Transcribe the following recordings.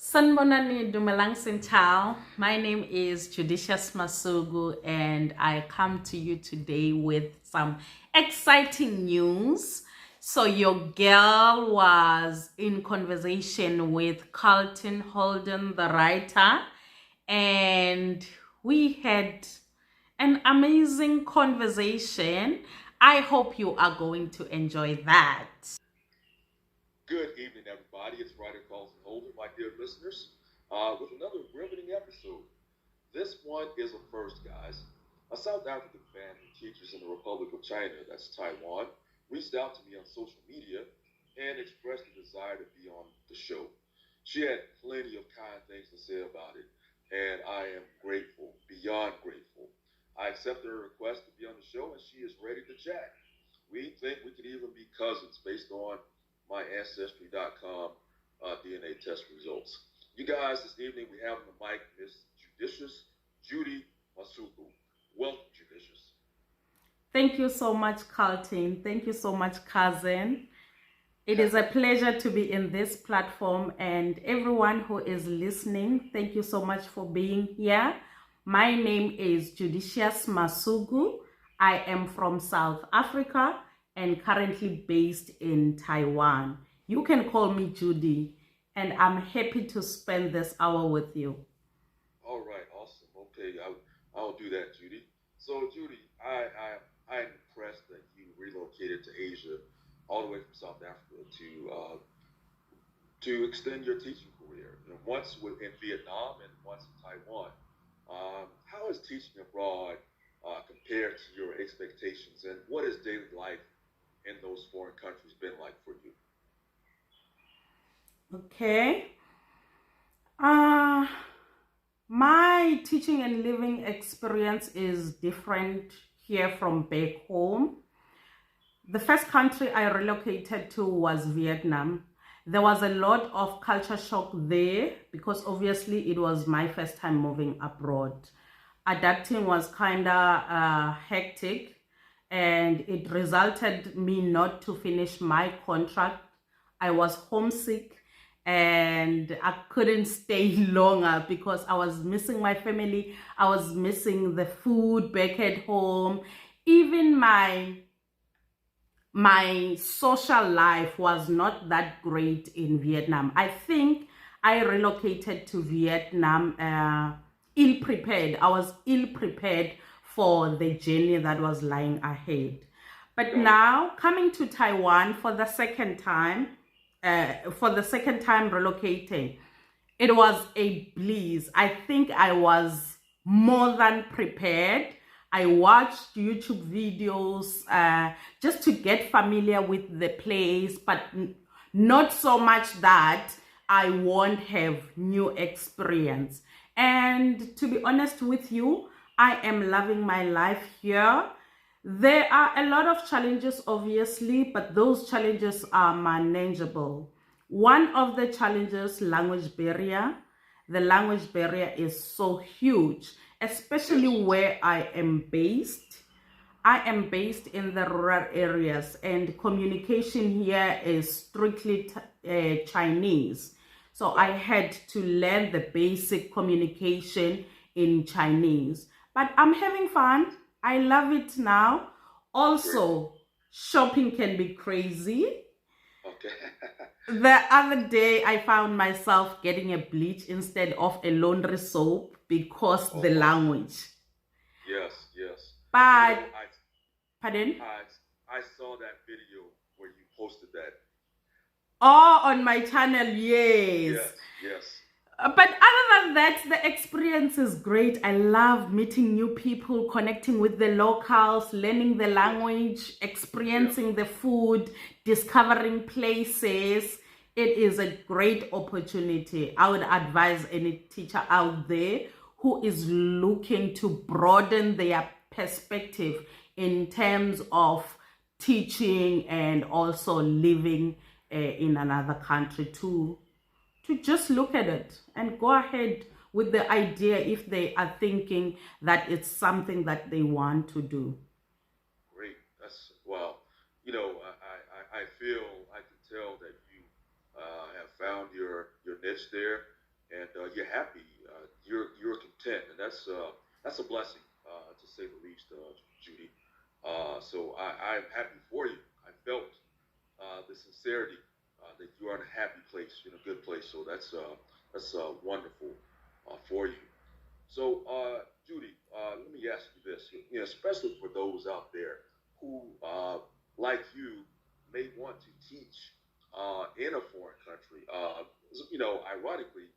Sanbonani Dumelang Sintao. My name is Judicious Masugu, and I come to you today with some exciting news. So your girl was in conversation with Carlton Holden, the writer, and we had an amazing conversation. I hope you are going to enjoy that. Good evening, everybody. It's writer Carlton Holden, my dear listeners, with another riveting episode. This one is a first, guys. A South African fan who teaches in the Republic of China, that's Taiwan, reached out to me on social media and expressed a desire to be on the show. She had plenty of kind things to say about it, and I am grateful, beyond grateful. I accepted her request to be on the show, and she is ready to chat. We think we could even be cousins based on my Ancestry.com DNA test results. You guys, this evening we have on the mic Miss Judicious Judy Masuku. Welcome, Judicious. Thank you so much, Carlton. Thank you so much, cousin. It is a pleasure to be in this platform, and everyone who is listening, thank you so much for being here. My name is Judicious Masugu. I am from South Africa and currently based in Taiwan. You can call me Judy, and I'm happy to spend this hour with you. All right, awesome. Okay, I'll do that, Judy. So, Judy, I'm impressed that you relocated to Asia, all the way from South Africa to extend your teaching career. You know, once in Vietnam and once in Taiwan. How is teaching abroad compared to your expectations, and what has daily life in those foreign countries been like for you? Okay. My teaching and living experience is different here from back home. The first country I relocated to was Vietnam. There was a lot of culture shock there because obviously it was my first time moving abroad. Adapting was kind of hectic, and it resulted me not to finish my contract. I was homesick and I couldn't stay longer because I was missing my family. I was missing the food back at home. Even my social life was not that great in Vietnam. I think I relocated to Vietnam ill prepared. I was ill prepared for the journey that was lying ahead. But now coming to Taiwan for the second time relocating, it was a bliss. I think I was more than prepared. I watched YouTube videos just to get familiar with the place, but not so much that I won't have new experience. And to be honest with you, I am loving my life here. There are a lot of challenges, obviously, but those challenges are manageable. One of the challenges, language barrier. The language barrier is so huge, especially where I am based. I am based in the rural areas, and communication here is strictly Chinese. So I had to learn the basic communication in Chinese. But I'm having fun. I love it now. Also, shopping can be crazy. Okay. The other day, I found myself getting a bleach instead of a laundry soap because the language. Yes, yes. But, pardon? pardon? I saw that video where you posted that. Oh, on my channel, yes. Yes, yes. But other than that, the experience is great. I love meeting new people, connecting with the locals, learning the language, experiencing the food, discovering places. It is a great opportunity. I would advise any teacher out there who is looking to broaden their perspective in terms of teaching and also living in another country to just look at it and go ahead with the idea if they are thinking that it's something that they want to do. Great. That's wow. You know, I feel I can tell that you have found your niche there. and you're happy, you're content, and that's a blessing, to say the least, Judy. So I'm happy for you. I felt the sincerity that you are in a happy place, in a good place. So that's wonderful for you. So, Judy, let me ask you this, especially for those out there who, like you, may want to teach in a foreign country. Ironically,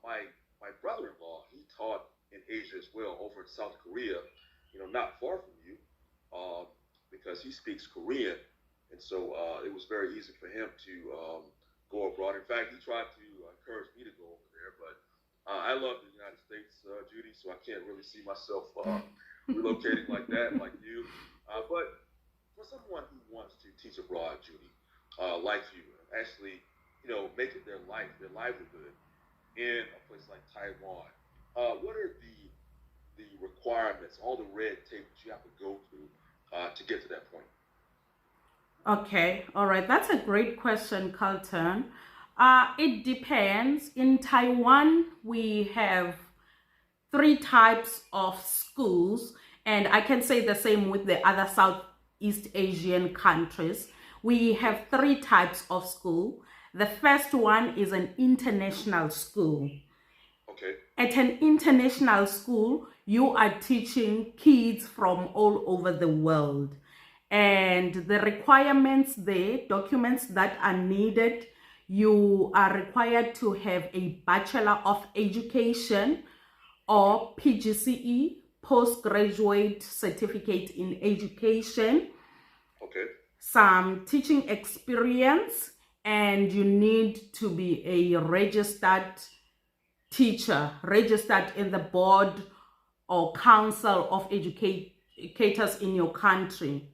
my brother-in-law, he taught in Asia as well, over in South Korea, not far from you, um, because he speaks Korean, and so it was very easy for him to go abroad. In fact, he tried to encourage me to go over there, but I love the United States, Judy, so I can't really see myself relocating like that, like you. But for someone who wants to teach abroad, Judy, like you, actually, make it their livelihood in a place like Taiwan, what are the requirements, all the red tape that you have to go through to get to that point? Okay, all right. That's a great question, Carlton. It depends. In Taiwan, we have three types of schools, and I can say the same with the other Southeast Asian countries. We have three types of school. The first one is an international school. Okay. At an international school, you are teaching kids from all over the world. And the requirements there, documents that are needed, you are required to have a Bachelor of Education or PGCE, Postgraduate Certificate in Education, Okay. some teaching experience, and you need to be a registered teacher, registered in the board or council of educators in your country.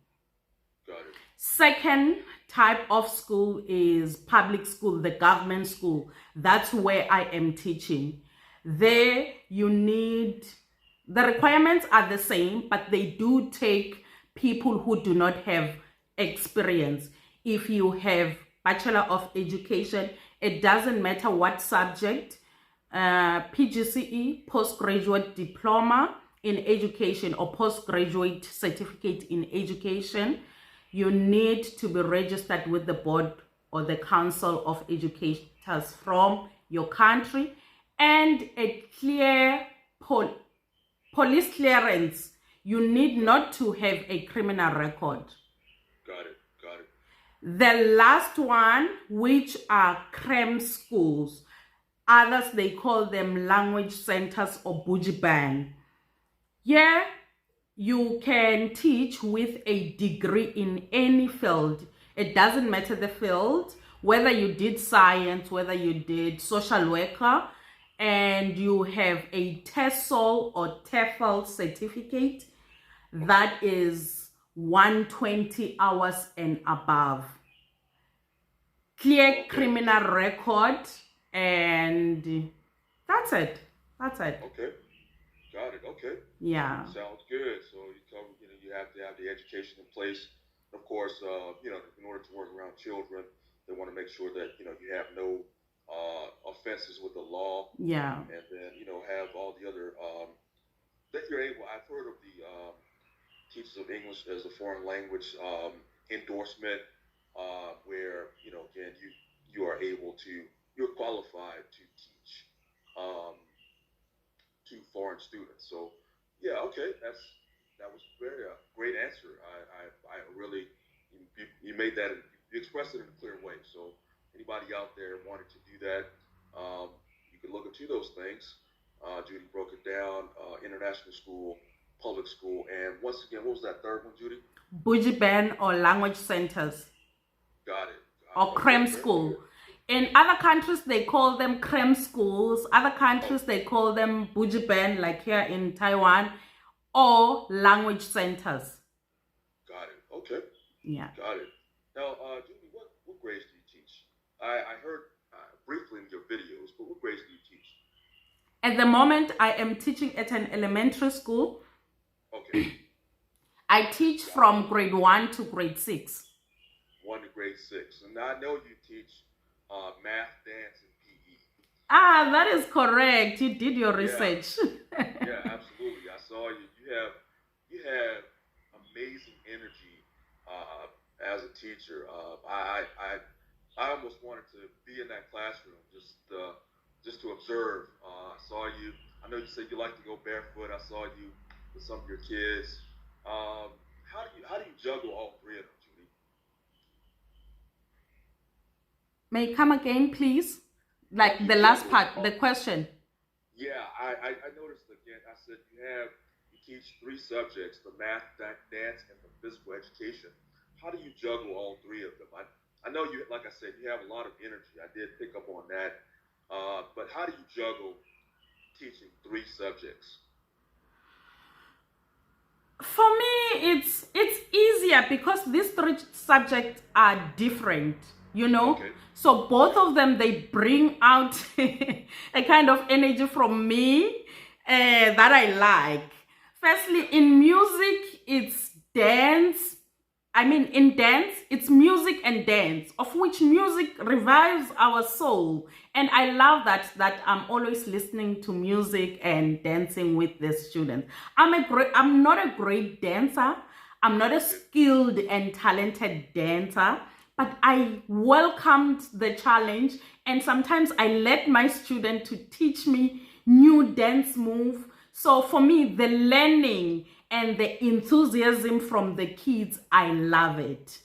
Got it. Second type of school is public school, the government school. That's where I am teaching. There you need, the requirements are the same, but they do take people who do not have experience. If you have Bachelor of Education, it doesn't matter what subject, PGCE, Postgraduate Diploma in Education or Postgraduate Certificate in Education, you need to be registered with the board or the council of educators from your country, and a clear police clearance. You need not to have a criminal record. Got it. Got it. The last one, which are CREM schools, others they call them language centers or bujiban. Yeah, you can teach with a degree in any field. It doesn't matter the field, whether you did science, whether you did social worker, and you have a TESOL or TEFL certificate that is 120 hours and above. Clear criminal record, and that's it. That's it. Okay. Got it. Okay. Yeah. Sounds good. So you cover, you have to have the education in place. Of course, in order to work around children, they want to make sure that you have no offenses with the law. Yeah. And then have all the other that you're able. I've heard of the Teachers of English as a Foreign Language endorsement, where again you are able to, you're qualified to teach to foreign students. So yeah, okay, that was very great answer. I really, you made that, you expressed it in a clear way. So anybody out there wanting to do that, you can look into those things. Judy broke it down: international school, public school, and once again, what was that third one, Judy? Bujiban or language centers. Got it. Or CREM school. In other countries, they call them CREM schools. Other countries, they call them bujiban, like here in Taiwan, or language centers. Got it. Okay. Yeah. Got it. Now, Judy, what grades do you teach? I heard briefly in your videos, but what grades do you teach? At the moment, I am teaching at an elementary school. Okay. I teach from grade 1 to grade 6. 1 to grade 6. And I know you teach math, dance, and PE. Ah, that is correct. You did your Yeah, research. yeah, absolutely. I saw you. You have amazing energy as a teacher. I almost wanted to be in that classroom just to observe. I saw you. I know you said you like to go barefoot. I saw you with some of your kids. How do you juggle all three of them, Judy? May you come again, please? How do Like you the last juggle part, the all? question. Yeah, I noticed again. I said you teach three subjects: the math, dance, and the physical education. How do you juggle all three of them? I know you, like I said, you have a lot of energy. I did pick up on that. But how do you juggle teaching three subjects? For me, it's easier because these three subjects are different, you know. Okay. So both Yeah. of them, they bring out a kind of energy from me that I like. Firstly, in music, it's dance. I mean, in dance, it's music and dance, of which music revives our soul. And I love that I'm always listening to music and dancing with the students. I'm not a great dancer. I'm not a Okay. skilled and talented dancer, but I welcomed the challenge, and sometimes I let my student to teach me new dance move. So for me, the learning and the enthusiasm from the kids, I love it.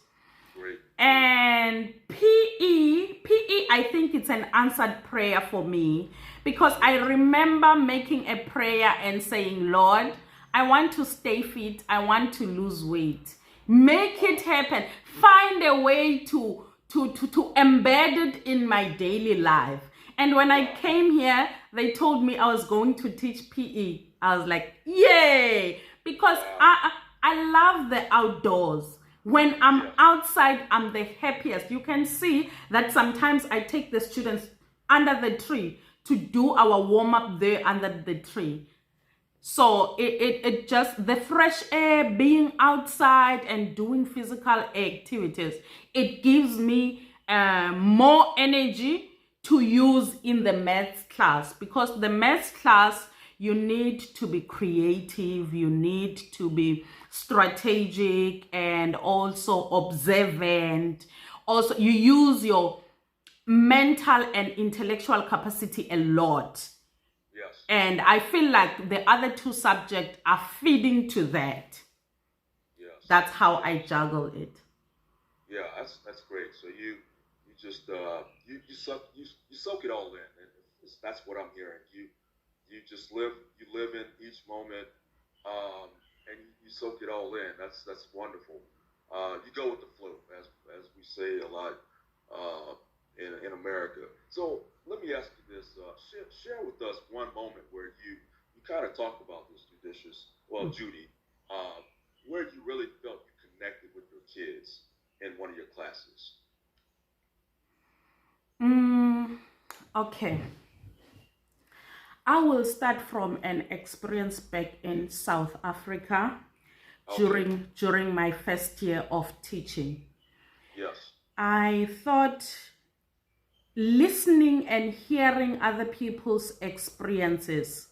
Great. Great. And PE, I think it's an answered prayer for me because Okay. I remember making a prayer and saying, Lord, I want to stay fit. I want to lose weight. Make it happen. Find a way to embed it in my daily life. And when I Wow. came here, they told me I was going to teach PE. I was like, yay! Because Wow. I love the outdoors. When I'm Yes. outside, I'm the happiest. You can see that sometimes I take the students under the tree to do our warm up there under the tree. So it just the fresh air, being outside and doing physical activities, it gives me more energy to use in the maths class, because the maths class, you need to be creative, you need to be strategic and also observant. Also, you use your mental and intellectual capacity a lot. Yes. And I feel like the other two subjects are feeding to that. Yes. That's how I Yes. juggle it. Yeah, that's great. So you just you soak it all in, and that's what I'm hearing. You just live in each moment, um, and you soak it all in. That's wonderful. You go with the flow, as we say a lot uh, in America. So let me ask you this: share with us one moment where you kind of talked about this, Judy, uh, where you really felt you connected with your kids in one of your classes. Mm, okay. I will start from an experience back in South Africa Okay. during my first year of teaching. Yes. I thought listening and hearing other people's experiences,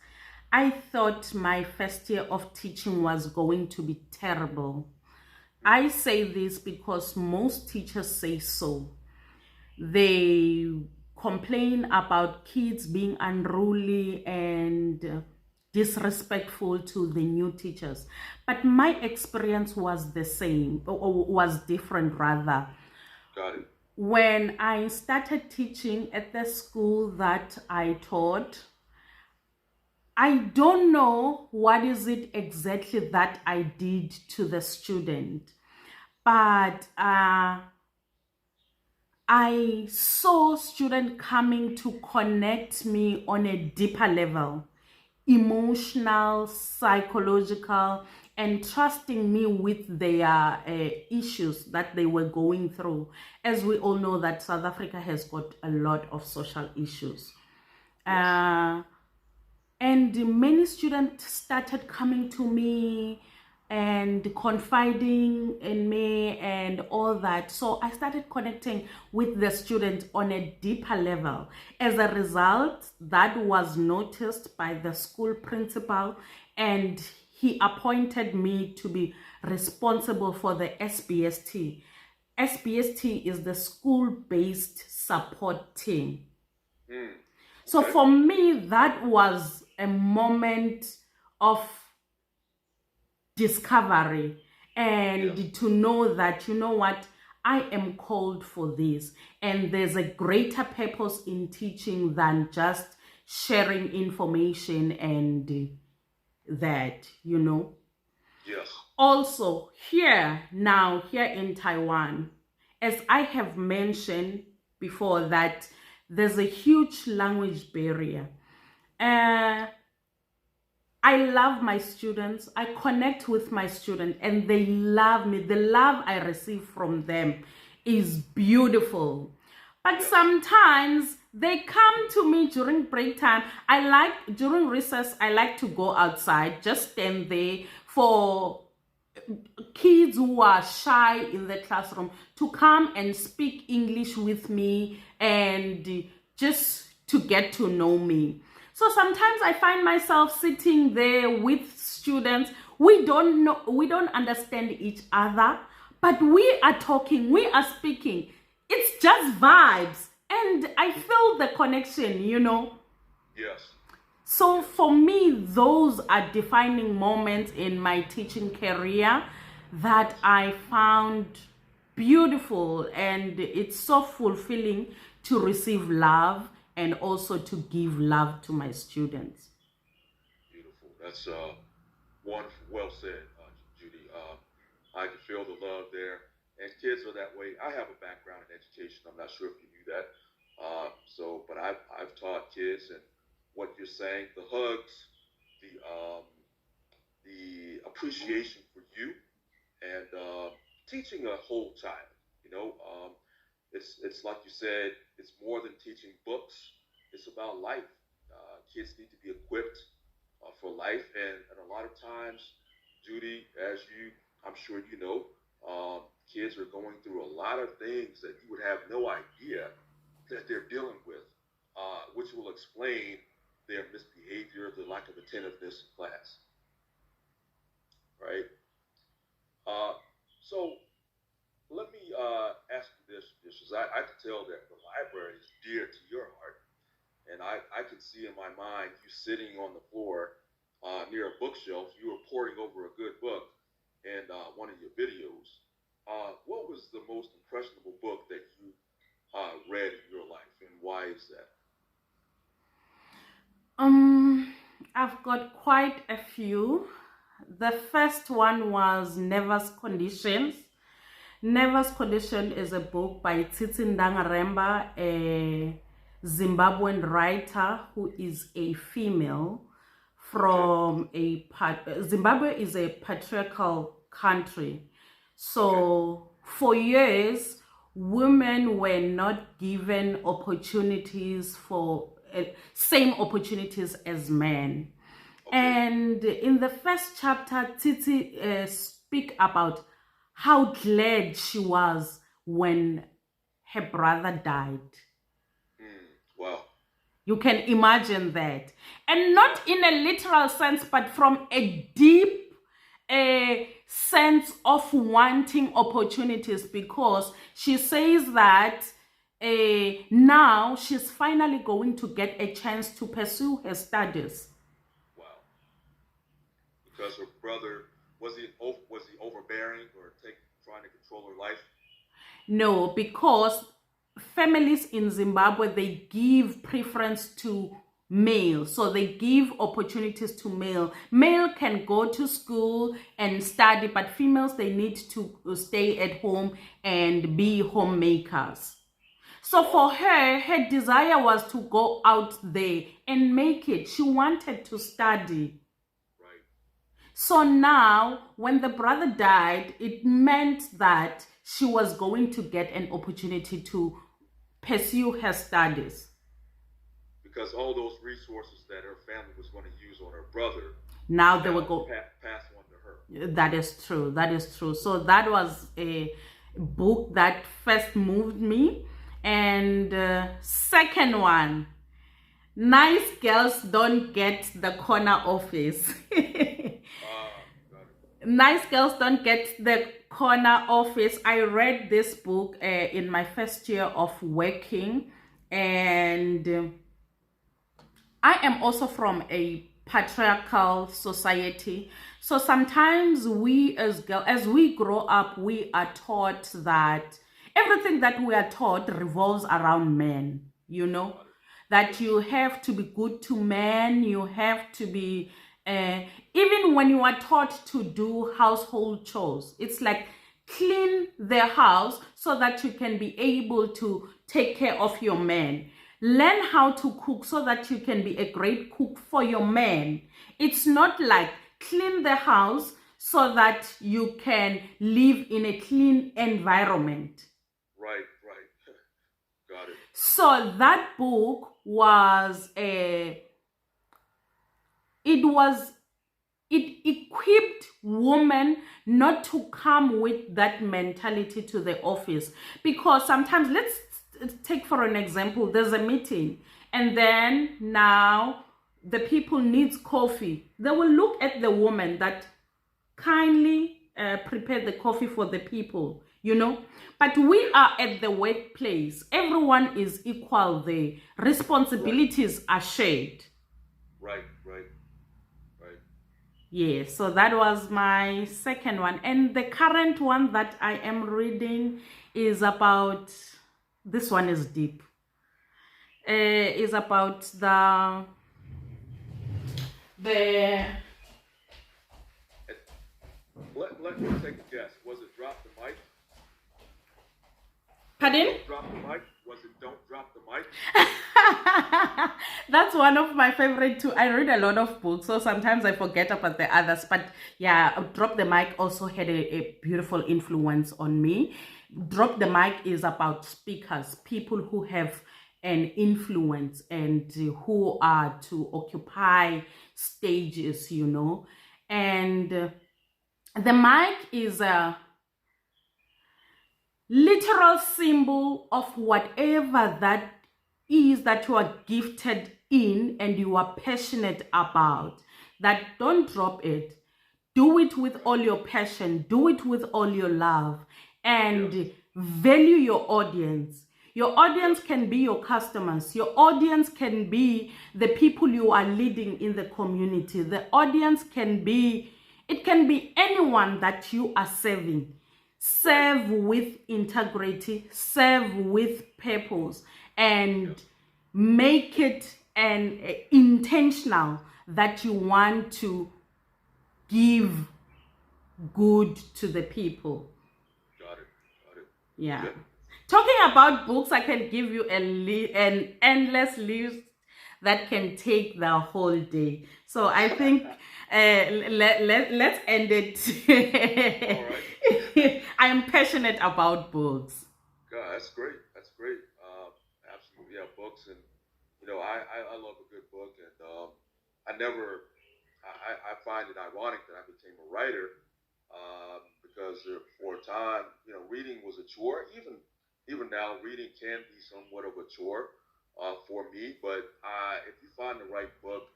I thought my first year of teaching was going to be terrible. I say this because most teachers say so. They complain about kids being unruly and disrespectful to the new teachers. But my experience was the same, or was different rather. Got it. When I started teaching at the school that I taught, I don't know what is it exactly that I did to the student, but I saw students coming to connect me on a deeper level, emotional, psychological, and trusting me with their issues that they were going through. As we all know that South Africa has got a lot of social issues. Yes. And many students started coming to me. and confiding in me and all that. So I started connecting with the student on a deeper level. As a result, that was noticed by the school principal, and he appointed me to be responsible for the SBST. SBST is the school-based support team. So for me, that was a moment of discovery and to know that, you know what, I am called for this, and there's a greater purpose in teaching than just sharing information and that, you know. Yes. Also, here in Taiwan, as I have mentioned before, that there's a huge language barrier. I love my students. I connect with my students and they love me. The love I receive from them is beautiful. But sometimes they come to me during break time. During recess, I like to go outside, just stand there for kids who are shy in the classroom to come and speak English with me and just to get to know me. So sometimes I find myself sitting there with students. We don't understand each other, but we are talking, we are speaking. It's just vibes, and I feel the connection, you know. Yes. So for me, those are defining moments in my teaching career that I found beautiful, and it's so fulfilling to receive love and also to give love to my students. Beautiful. That's wonderful. Well said, Judy. I can feel the love there, and kids are that way. I have a background in education. I'm not sure if you knew that. But I've taught kids, and what you're saying, the hugs, the appreciation for you, and teaching a whole child. You know, it's like you said, it's more than teaching books. It's about life. Kids need to be equipped for life, and a lot of times, Judy, I'm sure you know, kids are going through a lot of things that you would have no idea that they're dealing with, which will explain their misbehavior, the lack of attentiveness in class, right? So let me ask you this, because I can tell that the library is dear to your heart, and I can see in my mind you sitting on the floor near a bookshelf. You were poring over a good book in one of your videos. What was the most impressionable book that you read in your life, and why is that? I've got quite a few. The first one was Never's Conditions. Never's Condition is a book by Tsitsi Ndangaremba, a Zimbabwean writer who is a female from Zimbabwe is a patriarchal country. So for years, women were not given opportunities for same opportunities as men. And in the first chapter, Titi speak about how glad she was when her brother died. Wow. You can imagine that. And not in a literal sense, but from a deep sense of wanting opportunities, because she says that now she's finally going to get a chance to pursue her studies. Wow. Because her brother, was he overbearing or trying to control her life? No, because families in Zimbabwe, they give preference to male. So they give opportunities to male. Male can go to school and study, but females, they need to stay at home and be homemakers. So for her, her desire was to go out there and make it. She wanted to study. Right. So now, when the brother died, it meant that she was going to get an opportunity to pursue her studies. because all those resources that her family was going to use on her brother now they will go pass on to her. That is true. That is true. So that was a book that first moved me. And second one, nice girls don't get the corner office. Nice girls don't get the corner office. I read this book in my first year of working, and I am also from a patriarchal society. So sometimes we as girls, as we grow up, we are taught that everything that we are taught revolves around men, you know, that you have to be good to men, you have to be, even when you are taught to do household chores, it's like clean the house so that you can be able to take care of your man. Learn how to cook so that you can be a great cook for your man. It's not like clean the house so that you can live in a clean environment. Right. Got it. So that book was it equipped women not to come with that mentality to the office, because sometimes, let's take for an example, there's a meeting and then now the people needs coffee. They will look at the woman that kindly prepare the coffee for the people, you know. But we are at the workplace, everyone is equal there, responsibilities are shared. Right. Yeah, so that was my second one. And the current one that I am reading is about, this one is deep. Is about the Let me take a guess. Was it Drop the Mic? Pardon? Don't drop the mic. Was it Don't Drop the Mic? That's one of my favorite too. I read a lot of books, so sometimes I forget about the others. But yeah, Drop the Mic also had a beautiful influence on me. Drop the Mic is about speakers, people who have an influence and who are to occupy stages, you know. And the mic is a literal symbol of whatever that is that you are gifted in and you are passionate about. That don't drop it. Do it with all your passion. Do it with all your love. And value your audience. Your audience can be your customers. Your audience can be the people you are leading in the community. The audience can be, it can be anyone that you are serving. Serve with integrity, serve with purpose, and make it an intentional that you want to give good to the people. Got it. Yeah. Good. Talking about books, I can give you an endless list that can take the whole day. So I think let's end it. All right. I am passionate about books. God, that's great. Absolutely, yeah, books, and you know, I love a good book, and I find it ironic that I became a writer because for a time, you know, reading was a chore. Even now, reading can be somewhat of a chore for me. But if you find the right book,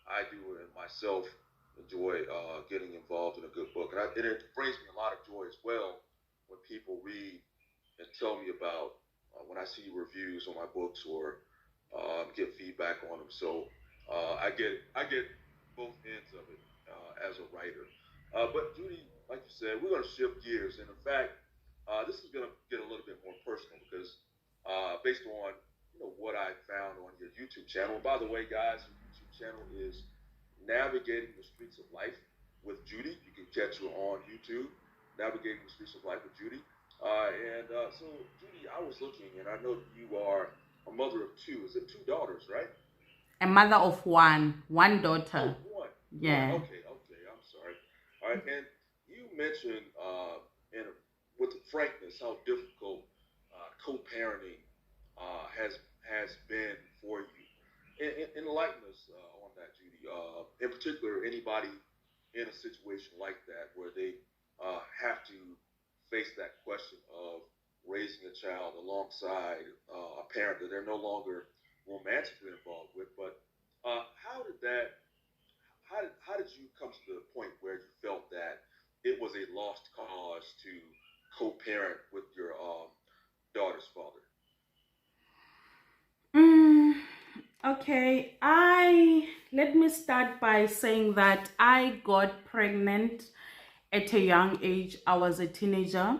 I do and myself enjoy getting involved in a good book, and it brings me a lot of joy as well when people read and tell me about when I see reviews on my books or get feedback on them. So I get both ends of it as a writer. But Judy, like you said, we're going to shift gears, and in fact, this is going to get a little bit more personal because based on what I found on your YouTube channel. And by the way, guys, your YouTube channel is Navigating the Streets of Life with Judy. You can catch her on YouTube, Navigating the Streets of Life with Judy. So, Judy, I was looking, and I know that you are a mother of two. Is it two daughters, right? A mother of one daughter. Oh, one. Yeah. Okay, I'm sorry. All right, and you mentioned, with frankness, how difficult co-parenting has been for you. enlighten us on that, Judy. In particular, anybody in a situation like that where they have to face that question of raising a child alongside a parent that they're no longer romantically involved with. But how did that? How did you come to the point where you felt that it was a lost cause to co-parent with your daughter's father? Okay, I let me start by saying that I got pregnant at a young age. I was a teenager.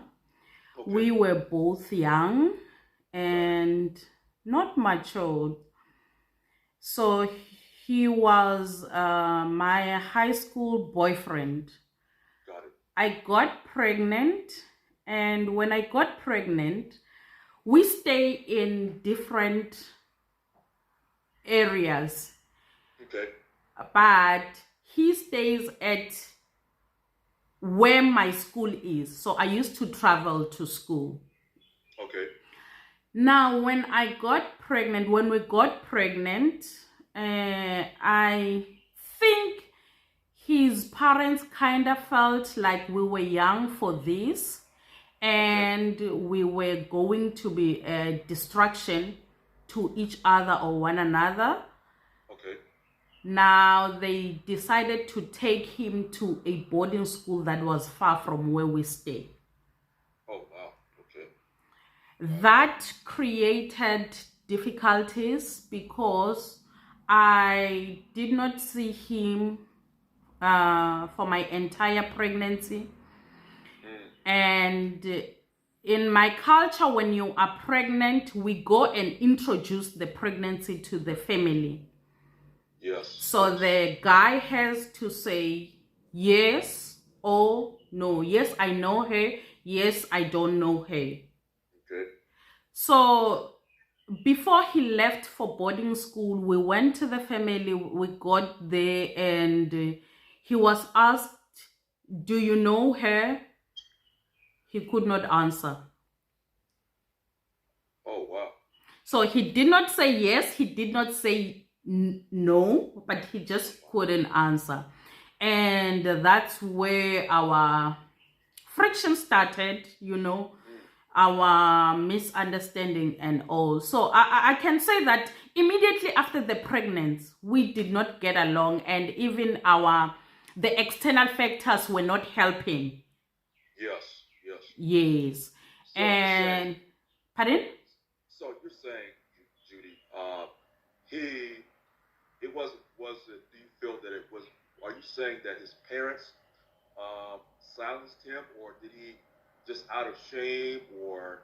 Okay. We were both young and not matured. So he was my high school boyfriend. Got it. I got pregnant, and when I got pregnant, we stay in different areas. Okay. But he stays at where my school is. So I used to travel to school. Okay. Now, when we got pregnant, I think his parents kind of felt like we were young for this, and we were going to be a distraction to each other or one another. Okay. Now they decided to take him to a boarding school that was far from where we stay. Oh, wow. Okay. That created difficulties because I did not see him for my entire pregnancy. And in my culture, when you are pregnant, we go and introduce the pregnancy to the family. Yes. So the guy has to say yes or no. Yes, I know her. Yes, I don't know her. Okay. So before he left for boarding school, we went to the family. We got there and he was asked, "Do you know her?" He could not answer. Oh, wow. So he did not say yes, he did not say no, but he just couldn't answer. And that's where our friction started, our misunderstanding and all. So I can say that immediately after the pregnancy, we did not get along, and even the external factors were not helping. Yes. Yes. So and pardon? So you're saying, Judy, do you feel that are you saying that his parents silenced him, or did he just out of shame or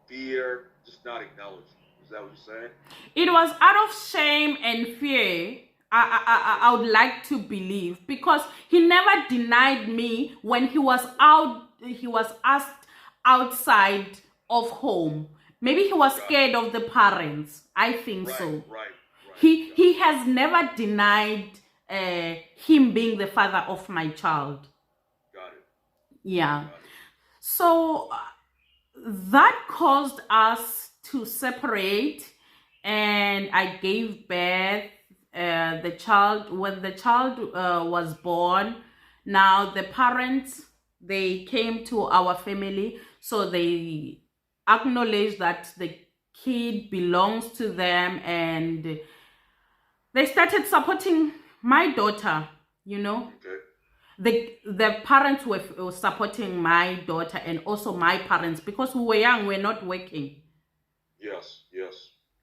fear just not acknowledge you? Is that what you're saying? It was out of shame and fear. I would like to believe, because he never denied me when he was asked outside of home. Maybe he was scared of the parents. I think so. Right. He has never denied him being the father of my child. Got it. Yeah. So that caused us to separate, and I gave birth. When the child was born, now the parents, they came to our family, so they acknowledged that the kid belongs to them, and they started supporting my daughter. Okay. The parents were supporting my daughter and also my parents, because we were young, we're not working. Yes,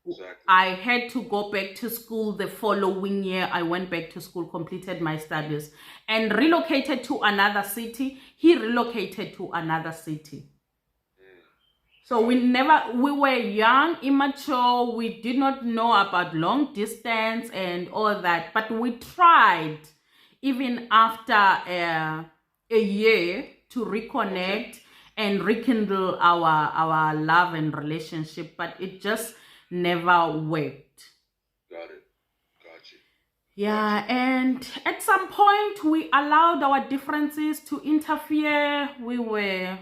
exactly. I had to go back to school the following year. I went back to school, completed my studies, and relocated to another city. He relocated to another city. So we were young, immature. We did not know about long distance and all that, but we tried even after a year to reconnect and rekindle our love and relationship, but it just never worked. Got it. Got you. Yeah, and at some point we allowed our differences to interfere. We were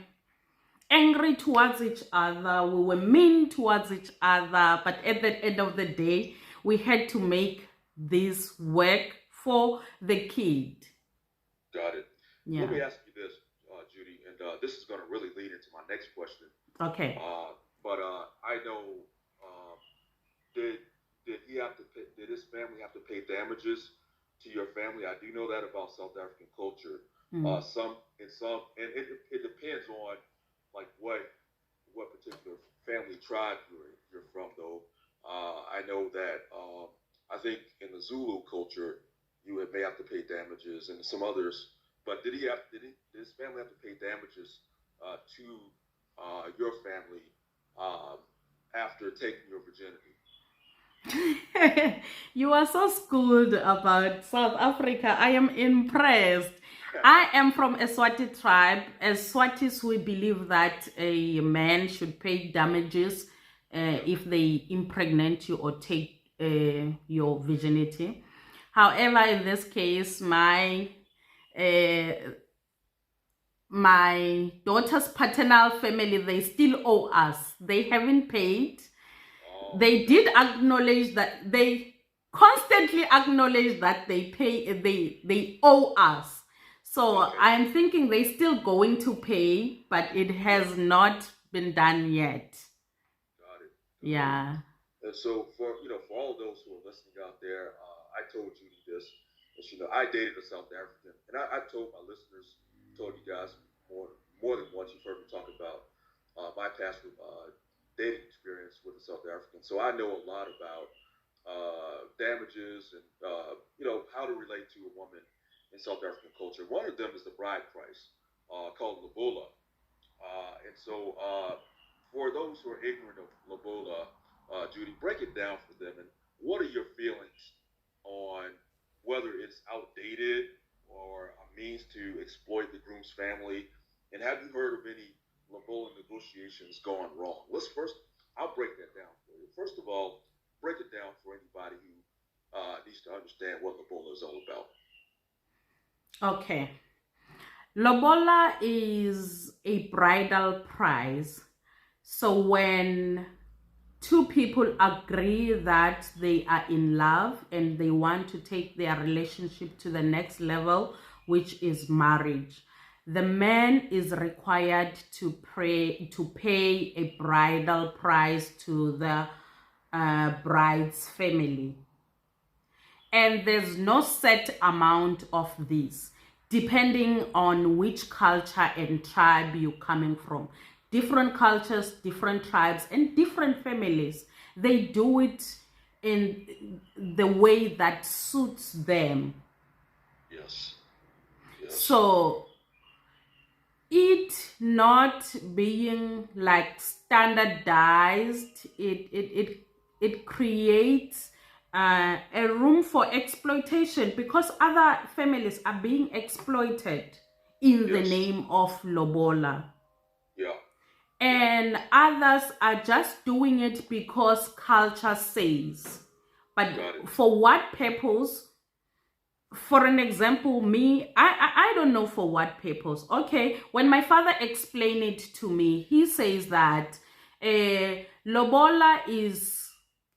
angry towards each other. We were mean towards each other. But at the end of the day, we had to make this work for the kid. Got it. Yeah. Let me ask you this, Judy, and this is going to really lead into my next question. Okay. But I know, did he have to pay, did his family have to pay damages to your family? I do know that about South African culture. Some, and it depends on like what particular family tribe you're from, though. I know that I think in the Zulu culture, may have to pay damages, and some others. But did his family have to pay damages to your family after taking your virginity? You are so schooled about South Africa. I am impressed. I am from a Swati tribe. As Swatis, we believe that a man should pay damages if they impregnate you or take your virginity. However, in this case, my daughter's paternal family, they still owe us. They haven't paid. They did acknowledge that they constantly acknowledge that they owe us. So Okay. I'm thinking they're still going to pay, but it has not been done yet. Got it. Yeah. And so for all those who are listening out there, I told Judy this. And I dated a South African, and I told my listeners, told you guys more than once. You've heard me talk about my past dating experience with a South African. So I know a lot about damages and how to relate to a woman in South African culture. One of them is the bride price, called lobola. And so for those who are ignorant of lobola, Judy, break it down for them. And what are your feelings on whether it's outdated or a means to exploit the groom's family? And have you heard of any lobola negotiations gone wrong? I'll break that down for you. First of all, break it down for anybody who needs to understand what lobola is all about. Okay. Lobola is a bridal price. So when two people agree that they are in love and they want to take their relationship to the next level, which is marriage, the man is required to pay a bridal price to the bride's family. And there's no set amount of this, depending on which culture and tribe you're coming from. Different cultures, different tribes, and different families, they do it in the way that suits them. Yes. So it not being like standardized, it creates a room for exploitation, because other families are being exploited in the name of lobola. Yeah. And others are just doing it because culture says. But for what purpose? For an example, me, I don't know for what purpose. Okay, when my father explained it to me, he says that lobola is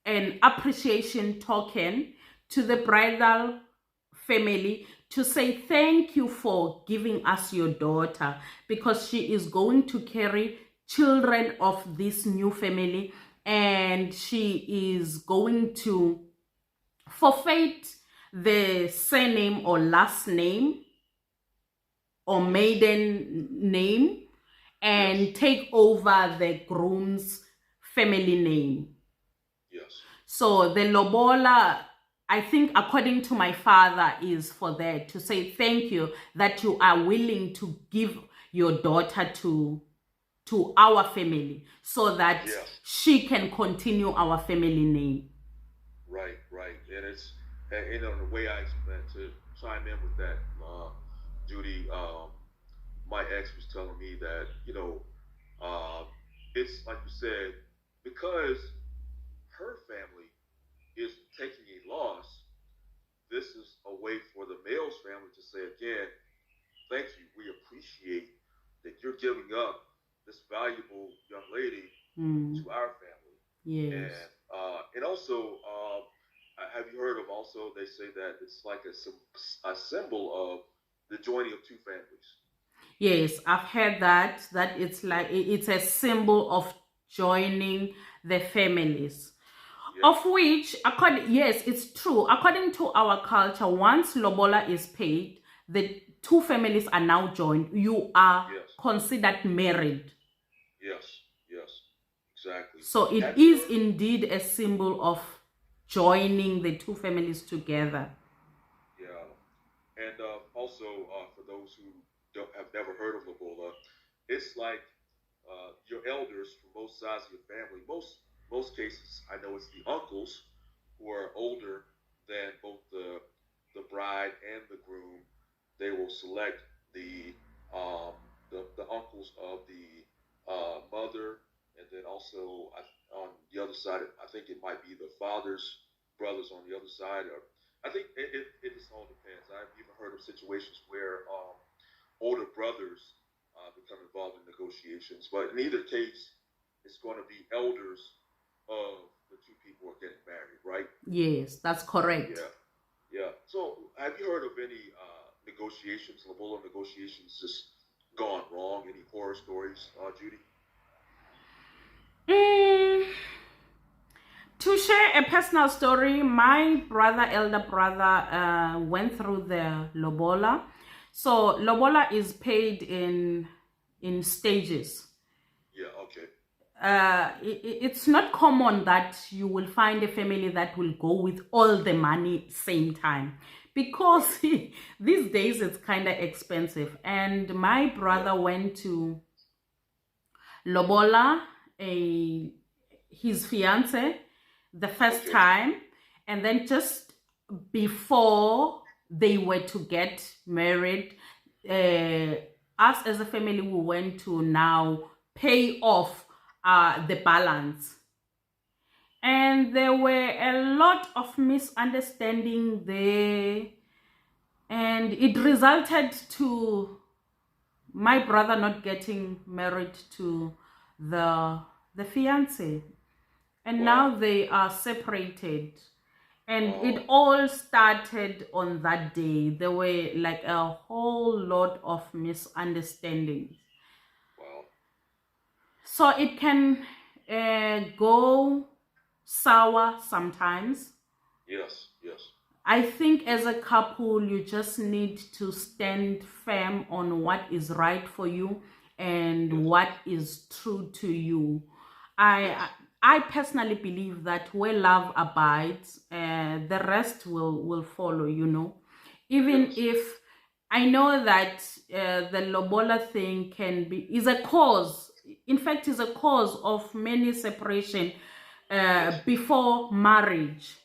an appreciation token to the bridal family to say thank you for giving us your daughter, because she is going to carry children of this new family, and she is going to forfeit the surname or last name or maiden name and take over the groom's family name. Yes. So the lobola, I think, according to my father, is for that, to say thank you that you are willing to give your daughter to our family, so that she can continue our family name. Right. And it's, and the way I expect to chime in with that, Judy, my ex was telling me that, it's like you said, because her family is taking a loss, this is a way for the male's family to say again, thank you, we appreciate that you're giving up this valuable young lady to our family. Yes. And also, have you heard of also? They say that it's like a symbol of the joining of two families. Yes, I've heard that it's like it's a symbol of joining the families. Yeah. Of which, yes, it's true. According to our culture, once lobola is paid, the two families are now joined. You are Yes. considered married. Yes. Yes. Exactly. So it is indeed a symbol of joining the two families together. Yeah. And also, for those who have never heard of lobola, it's like your elders from both sides of your family. Most cases, I know it's the uncles who are older than both the bride and the groom. They will select the uncles of the mother, and then also on the other side, I think it might be the father's brothers on the other side. Or I think it just all depends. I've even heard of situations where older brothers become involved in negotiations. But in either case, it's going to be elders of the two people who are getting married, right? Yes, that's correct. Yeah, yeah. So, have you heard of any negotiations, lobola negotiations, just gone wrong? Any horror stories, Judy? To share a personal story, my elder brother, went through the lobola. So lobola is paid in stages. Yeah. Okay. It's not common that you will find a family that will go with all the money same time, because these days it's kind of expensive. And my brother went to lobola his fiance the first time, and then just before they were to get married, us as a family, we went to now pay off the balance. And there were a lot of misunderstanding there, and it resulted to my brother not getting married to the fiance, and now they are separated. And it all started on that day. There were like a whole lot of misunderstandings. Wow. So it can go sour sometimes. Yes. Yes. I think as a couple, you just need to stand firm on what is right for you and what is true to you. I personally believe that where love abides, the rest will follow. Even if I know that the lobola thing is a cause. In fact, is a cause of many separation before marriage.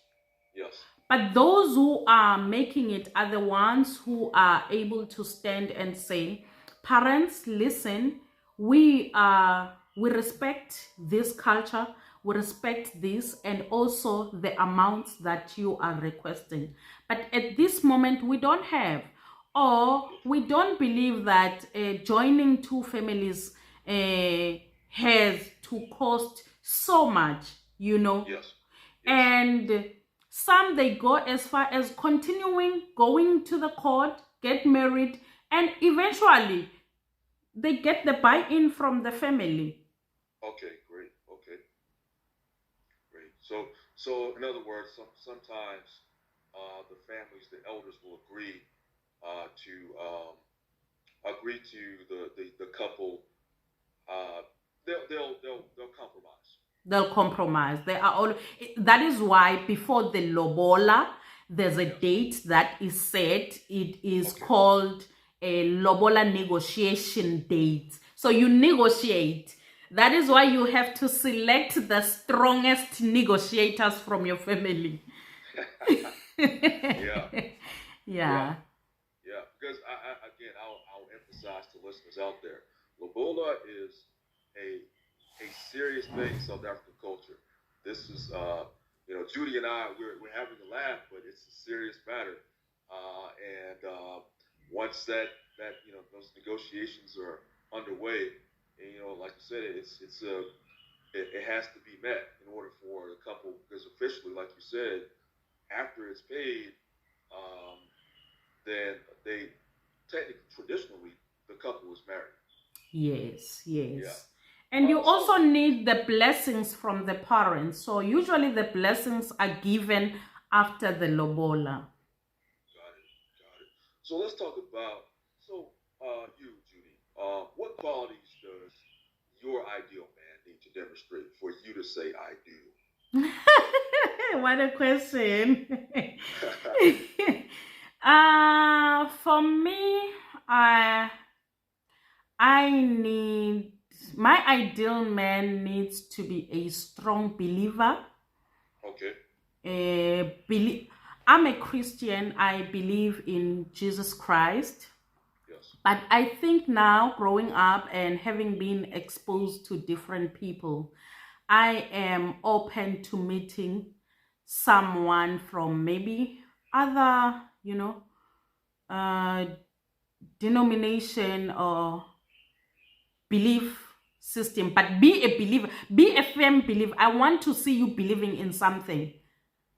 Yes. But those who are making it are the ones who are able to stand and say, parents, listen, we respect this culture, we respect this, and also the amounts that you are requesting. But at this moment, we don't have, or we don't believe that joining two families has to cost so much, Yes. And some, they go as far as going to the court, get married, and eventually they get the buy-in from the family. Okay. Great. Okay. Great. So in other words, sometimes the families, the elders will agree to the couple. They'll compromise. They'll compromise. They are all. That is why before the lobola, there's a date that is set. It is called a lobola negotiation date. So you negotiate. That is why you have to select the strongest negotiators from your family. Yeah. Yeah. Yeah. Because I'll emphasize to listeners out there, lobola is a serious thing in South African culture. This is, Judy and I, we're having a laugh, but it's a serious matter. And once those negotiations are underway, and like you said, it has to be met in order for the couple, because officially, like you said, after it's paid, then they technically, traditionally, the couple is married. Yes, yes. Yeah. And you also So need the blessings from the parents. So usually the blessings are given after the lobola. got it, got it. So let's talk about you, Judy. What qualities does your ideal man need to demonstrate for you to say I do? What a question. For me, I need my ideal man needs to be a strong believer. Okay. I'm a Christian. I believe in Jesus Christ. Yes. But I think now, growing up and having been exposed to different people, I am open to meeting someone from maybe other, denomination or belief system. But be a believer, be a firm believer. I want to see you believing in something.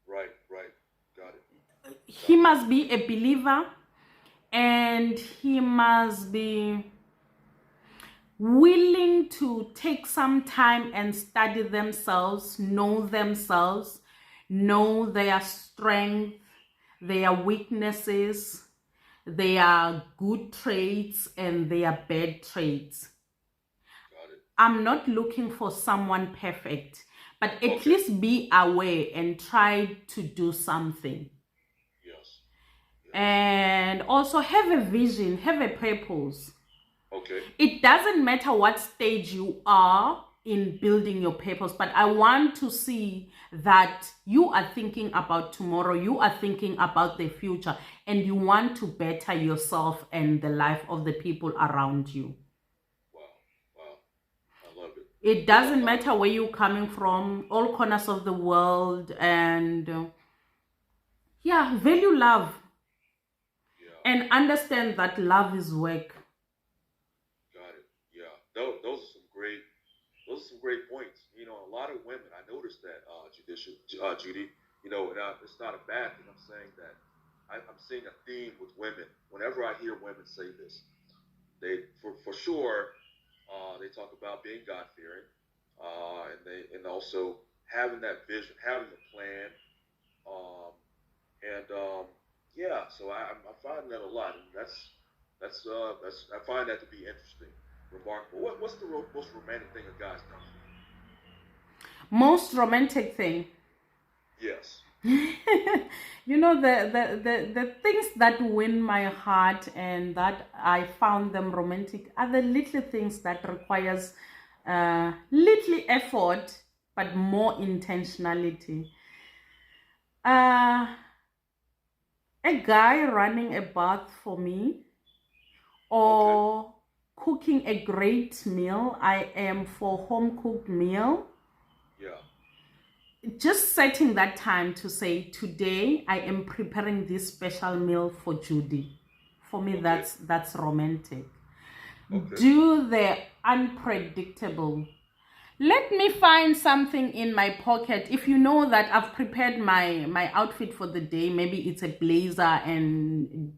Right, right. Got it. He must be a believer, and he must be willing to take some time and study themselves, know their strength, their weaknesses, their good traits, and their bad traits. Got it. I'm not looking for someone perfect, but at Okay. least be aware and try to do something. Yes. And also have a vision, have a purpose. Okay. It doesn't matter what stage you are in building your purpose, but I want to see that you are thinking about tomorrow, you are thinking about the future, and you want to better yourself and the life of the people around you. Wow. Wow. I love it. It doesn't matter where you're coming from, all corners of the world, and value love. Yeah. And understand that love is work. Got it. Yeah. Those are some great points. You know, a lot of women. I noticed that, Judy. You know, and it's not a bad thing. I'm saying that I'm seeing a theme with women. Whenever I hear women say this, they for sure they talk about being God fearing, and also having that vision, having a plan, um, and yeah. So I'm finding that a lot, and that's I find that to be interesting, remarkable. What's the most romantic thing a guy's done for Most romantic thing. you? Yes. You know, the things that win my heart and that I found them romantic are the little things that requires little effort but more intentionality. A guy running a bath for me, or cooking a great meal. I am for home cooked meal. Yeah. Just setting that time to say, today I am preparing this special meal for Judy. For me, that's romantic. Okay. Do the unpredictable. Let me find something in my pocket. If you know that I've prepared my outfit for the day, maybe it's a blazer and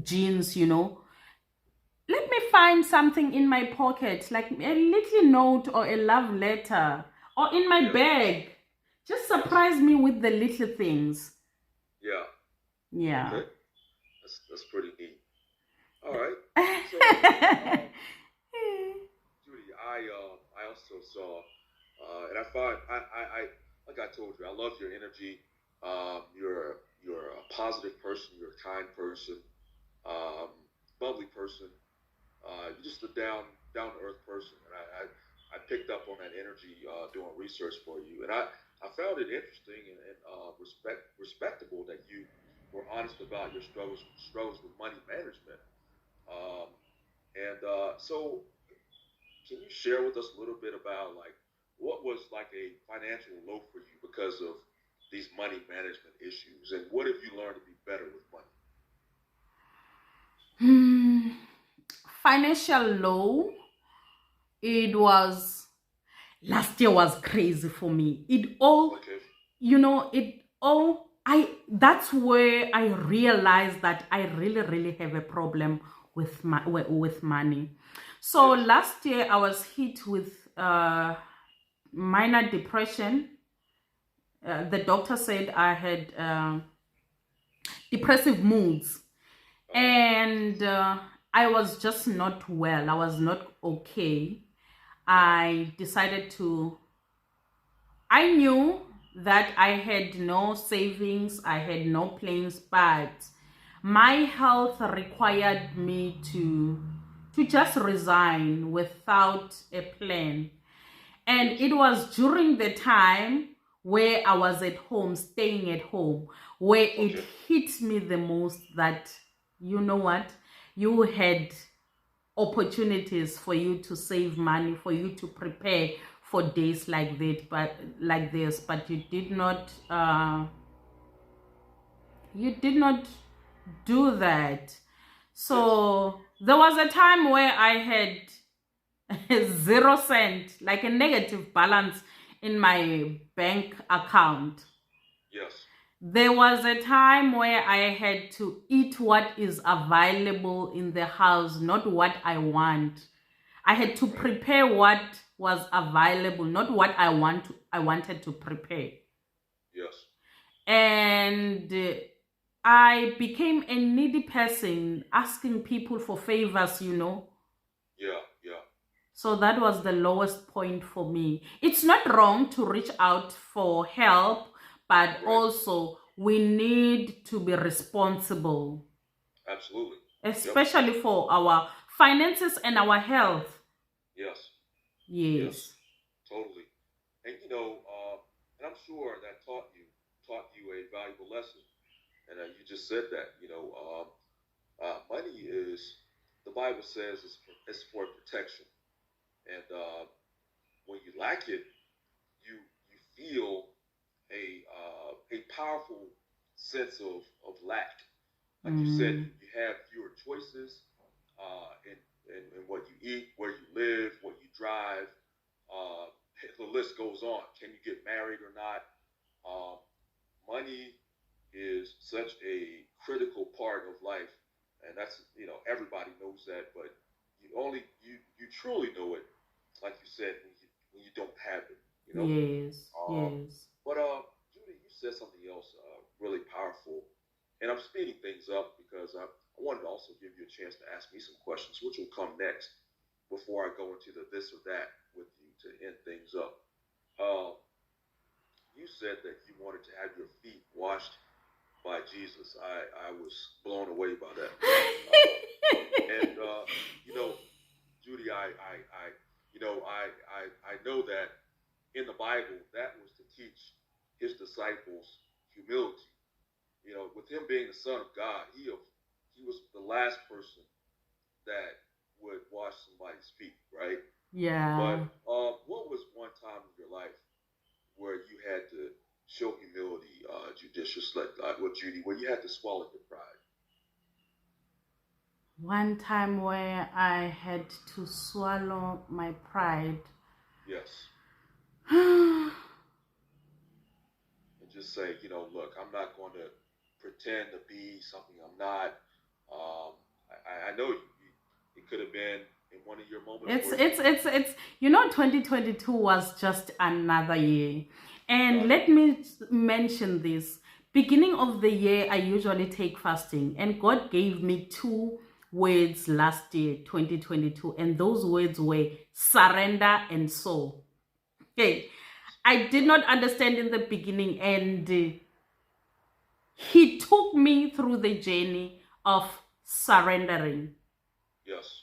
jeans, let me find something in my pocket, like a little note or a love letter, or in my bag. Just surprise me with the little things. Yeah. Yeah. Okay. That's pretty neat. All right. So, Judy, I also saw, and I find I like I told you, I love your energy. You're a positive person. You're a kind person, bubbly person. You're just a down to earth person, and I picked up on that energy doing research for you, and I found it interesting and respectable that you were honest about your struggles with money management. Um, so, can you share with us a little bit about like what was like a financial low for you because of these money management issues, and what have you learned to be better with money? Financial low. It was Last year was crazy for me. It all, Okay. it all. that's where I realized that I really, really have a problem with with money. So Yes. last year I was hit with minor depression. The doctor said I had depressive moods, Uh-huh. and I was just not well. I was not okay. Yeah. I decided to, I knew that I had no savings, I had no plans, but my health required me to just resign without a plan. And Yes. it was during the time where I was at home, staying at home, where it Okay. hit me the most that, you know what, you had opportunities for you to save money, for you to prepare for days like that, but like this, but you did not do that. Yes. So there was a time where I had 0 cent, like a negative balance in my bank account. Yes. There was a time where I had to eat what is available in the house, not what I want. I had to Right. prepare what was available, not what I wanted to prepare. Yes. And I became a needy person, asking people for favors, you know. Yeah. Yeah. So that was the lowest point for me. It's not wrong to reach out for help, but Right. also we need to be responsible, Absolutely. Yep. especially for our finances and our health. Yes. Yes. Yes. Totally. And and I'm sure that taught you a valuable lesson. And you just said that. Money is, the Bible says, it's for protection. And when you lack it, you feel a powerful sense of lack. Like you said, Mm, you have fewer choices in what you eat, where you live, what you drive. Uh, the list goes on. Can you get married or not? Um, Money is such a critical part of life, and that's everybody knows that, but you truly know it, like you said, when you don't have it. You know. yes, Um, yes. but Judy, you said something else really powerful, and I'm speeding things up because I wanted to also give you a chance to ask me some questions, which will come next before I go into the this or that with you to end things up. Uh, you said that you wanted to have your feet washed by Jesus. I was blown away by that. And Judy, I know that in the Bible that was to teach his disciples humility. With him being the Son of God, he was the last person that would wash somebody's feet, right? Yeah. But what was one time in your life where you had to show humility, judicious, like what Judy, where you had to swallow your pride? One time where I had to swallow my pride. Yes, and just say, look, I'm not going to pretend to be something I'm not. I know it could have been in one of your moments It's where it's you, it's it's 2022 was just another year. And right? let me mention this. Beginning of the year, I usually take fasting, and God gave me two words last year, 2022, and those words were surrender and soul. Okay. I did Right. not understand in the beginning, and he took me through the journey of surrendering. Yes.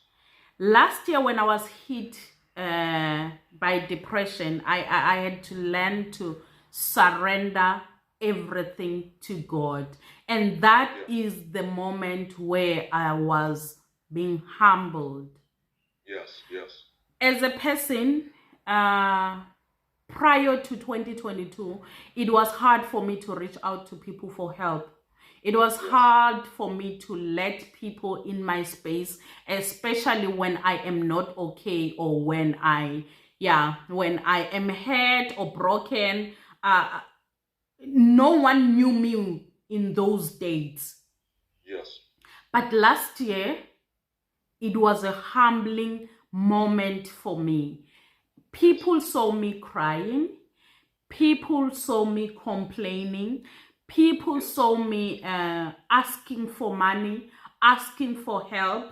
Last year, when I was hit by depression, I had to learn to surrender everything to God. And that Yeah. is the moment where I was being humbled. Yes. Yes. As a person, uh, prior to 2022, it was hard for me to reach out to people for help. It was Yes. hard for me to let people in my space, especially when I am not okay, or when I am hurt or broken. No one knew me. in those dates. Yes. But last year, it was a humbling moment for me. Yes. People saw me crying. People saw me complaining. People Yes. saw me asking for money, asking for help.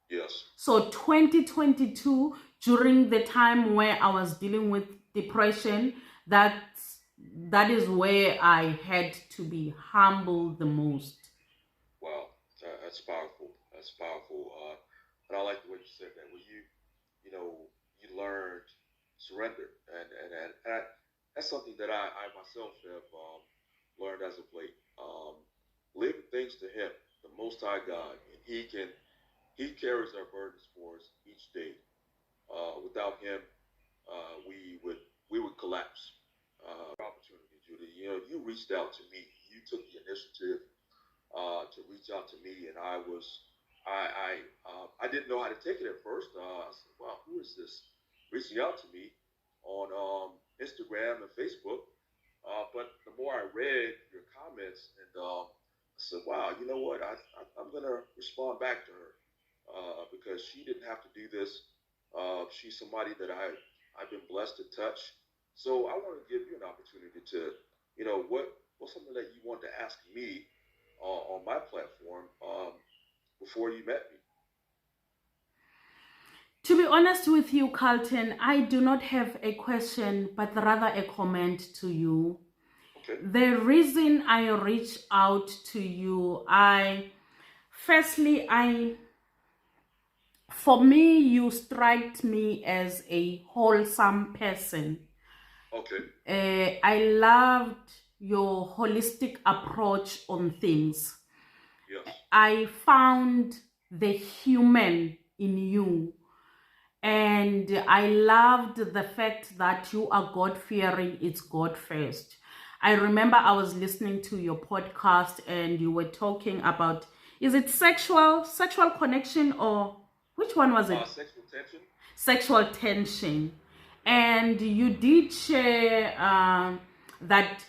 Yes. So 2022, during the time where I was dealing with depression, that is where I had to be humble the most. Wow. That's powerful. That's powerful. And I like the way you said that. When you know, you learned surrender, and that's something that I myself have learned as of late. Leaving things to Him, the Most High God, and He carries our burdens for us each day. Without Him, we would collapse. Opportunity, Judy. You know, you reached out to me. You took the initiative to reach out to me, and I didn't know how to take it at first. I said, "Wow, who is this reaching out to me on Instagram and Facebook?" But the more I read your comments, and I said, "Wow, you know what? I'm gonna respond back to her because she didn't have to do this. She's somebody that I've been blessed to touch. So I want to give you an opportunity to, what's something that you want to ask me on my platform before you met me?" To be honest with you, Carlton, I do not have a question, but rather a comment to you. Okay. The reason I reached out to you, for me, you strike me as a wholesome person. Okay. I loved your holistic approach on things. Yes. I found the human in you. And I loved the fact that you are God fearing, it's God first. I remember I was listening to your podcast and you were talking about, is it sexual connection, or which one was it? Sexual tension. Sexual tension. And you did share that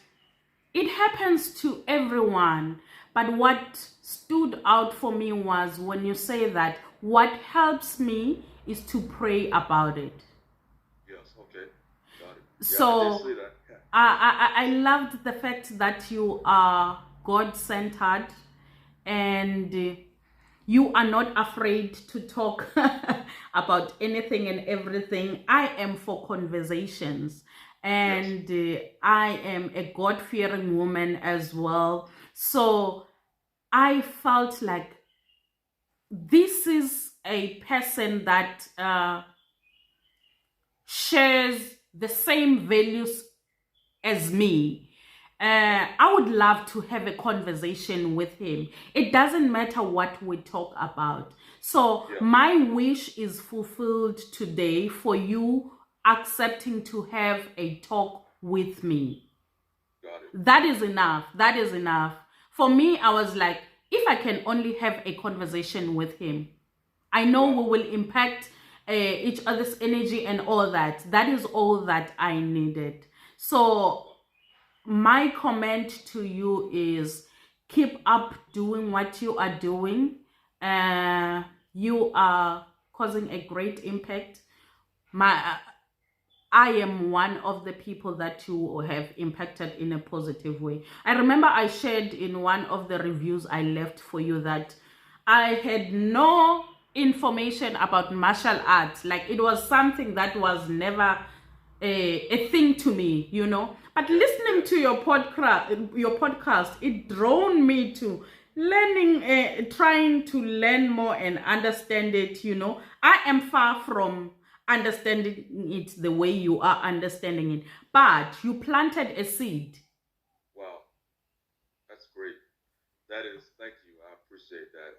it happens to everyone. But what stood out for me was when you say that what helps me is to pray about it. Yes. Okay. Got it. Yeah, I did So say that. Yeah. I loved the fact that you are God centered and you are not afraid to talk about anything and everything. I am for conversations, and I am a God fearing woman as well. So I felt like this is a person that shares the same values as me. I would love to have a conversation with him. It doesn't matter what we talk about. So, Yeah. my wish is fulfilled today for you accepting to have a talk with me. Got it. That is enough. That is enough. For me, I was like, if I can only have a conversation with him, I know Wow. we will impact each other's energy and all that. That is all that I needed. So, my comment to you is keep up doing what you are doing. You are causing a great impact. I am one of the people that you have impacted in a positive way. I remember I shared in one of the reviews I left for you that I had no information about martial arts. Like it was something that was never a thing to me, you know. But listening to your podcast, it drawn me to learning, trying to learn more and understand it. You know, I am far from understanding it the way you are understanding it, but you planted a seed. Wow. That's great. That is. Thank you. I appreciate that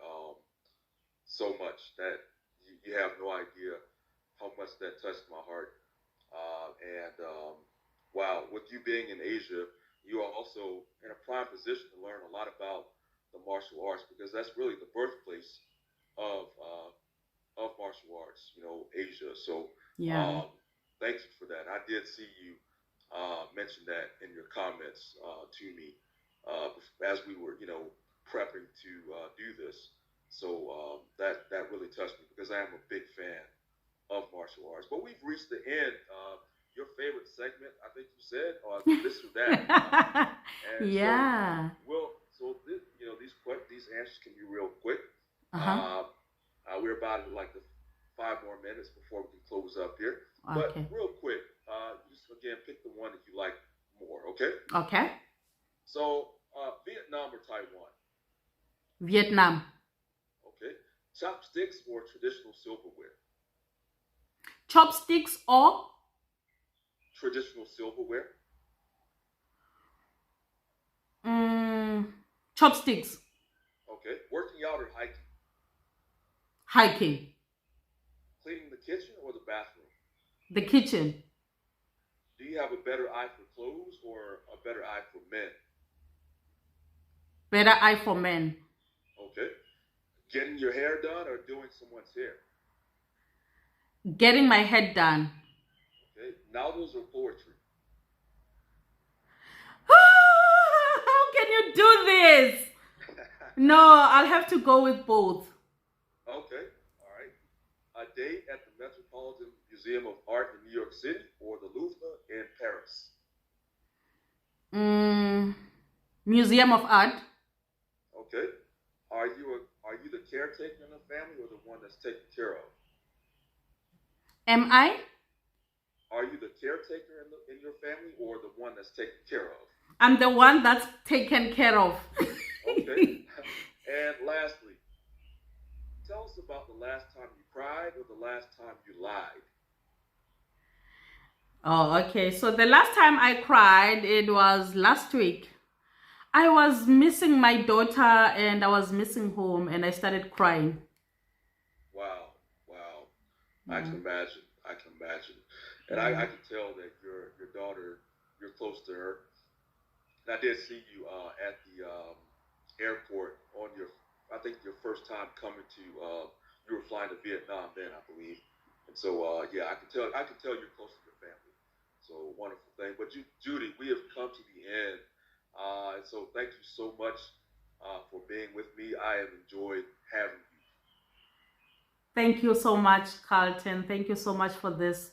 so much. That you have no idea how much that touched my heart. And wow, with you being in Asia, you are also in a prime position to learn a lot about the martial arts because that's really the birthplace of uh, of martial arts. You know, Asia. So Yeah. thank you for that. I did see you mention that in your comments to me. as we were, prepping to do this. So that really touched me because I am a big fan of martial arts. But we've reached the end. Your favorite segment, I think you said, this or that. And Yeah. these answers can be real quick. Uh-huh. We're about at like the 5 more minutes before we can close up here. But Okay. real quick, just again pick the one that you like more. Okay. Okay. So Vietnam or Taiwan? Vietnam. Okay. Chopsticks or traditional silverware? Chopsticks or Traditional silverware. chopsticks. Okay. Working out or hiking? Hiking. Cleaning the kitchen or the bathroom? The kitchen. Do you have a better eye for clothes or a better eye for men? Better eye for men. Okay. Getting your hair done or doing someone's hair? Getting my head done. Okay. Novels or poetry? How can you do this? No, I'll have to go with both. Okay. All right. A date at the Metropolitan Museum of Art in New York City or the Louvre in Paris? Museum of Art. Okay. Are you the caretaker in the family or the one that's taken care of? Am I? Are you the caretaker in your family or the one that's taken care of? I'm the one that's taken care of. Okay. And lastly, tell us about the last time you cried or the last time you lied. Oh, okay. So the last time I cried, it was last week. I was missing my daughter and I was missing home and I started crying. Wow. Wow. Yeah. I can imagine. I can imagine. And I can tell that your daughter, you're close to her. And I did see you at the airport on I think your first time coming to, you were flying to Vietnam then, I believe. And so, yeah, I can tell you're close to your family. So wonderful thing. But Judy, we have come to the end. And so thank you so much for being with me. I have enjoyed having you. Thank you so much, Carlton. Thank you so much for this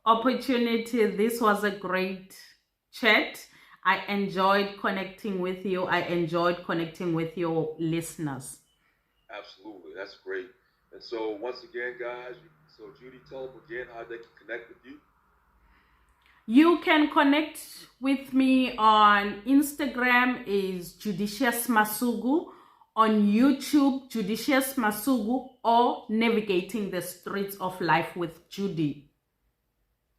opportunity. This was a great chat. I enjoyed connecting with you. I enjoyed connecting with your listeners. Absolutely. That's great. And so once again, guys, so Judy, tell them again how they can connect with you. You can connect with me on Instagram is Judicious Masugu, on YouTube Judicious Masugu, or Navigating the Streets of Life with Judy.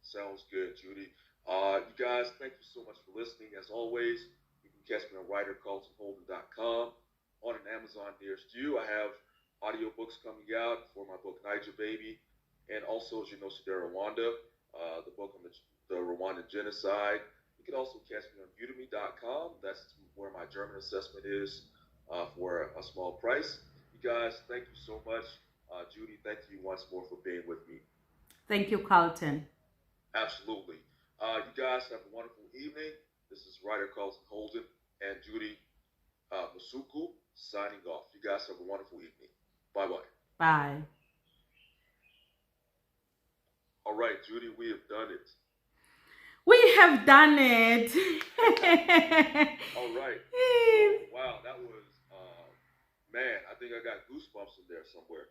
Sounds good, Judy. You guys, thank you so much for listening. As always, you can catch me on writercarltonholden.com, on an Amazon nearest you. I have audiobooks coming out for my book Niger Baby, and also Genocide Rwanda, the book on the Rwandan genocide. You can also catch me on udemy.com. That's where my German assessment is for a small price. You guys, thank you so much. Judy, thank you once more for being with me. Thank you, Carlton. Absolutely. You guys have a wonderful evening. This is writer Carlton Holden and Judy Masuku signing off. You guys have a wonderful evening. Bye-bye. Bye. All right, Judy, we have done it. We have done it. All right. Wow, that was, man, I think I got goosebumps in there somewhere.